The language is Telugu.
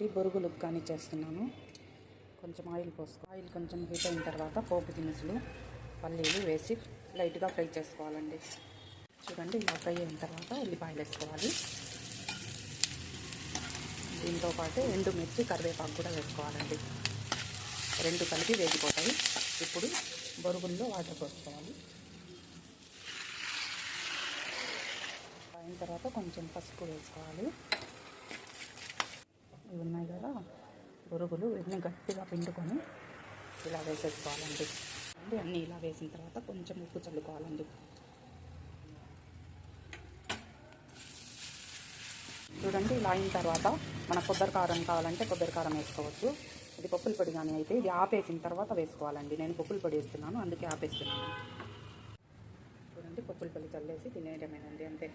చూడండి బొరుగులకు కానీ చేస్తున్నాను. కొంచెం ఆయిల్ పోసుకో. ఆయిల్ కొంచెం హీట్ అయిన తర్వాత పోపు దినుసులు పల్లీలు వేసి లైట్గా ఫ్రై చేసుకోవాలండి. చూడండి ఇలా ఫ్రై అయిన తర్వాత ఉల్లిపాయలు వేసుకోవాలి. దీంతో పాటు ఎండుమిర్చి కరివేపాకు కూడా వేసుకోవాలండి. రెండు కలిపి వేగిపోతాయి. ఇప్పుడు బొరుగుల్లో వాటర్ పోసుకోవాలి. అయిన తర్వాత కొంచెం పసుపు వేసుకోవాలి. ఇవి ఉన్నాయి కదా బొరుగులు, వీటిని గట్టిగా పిండుకొని ఇలా వేసేసుకోవాలండి. అన్నీ ఇలా వేసిన తర్వాత కొంచెం ఉప్పు చల్లుకోవాలండి. చూడండి ఇలా అయిన తర్వాత మన కొబ్బరి కారం కావాలంటే కొబ్బరి కారం వేసుకోవచ్చు. ఇది పప్పుల పొడి కానీ అయితే ఇది ఆపేసిన తర్వాత వేసుకోవాలండి. నేను పప్పుల పొడి వేస్తున్నాను, అందుకే ఆపేస్తున్నాను. చూడండి పప్పుల పొడి చల్లేసి తినేయడమేనండి, అంతే.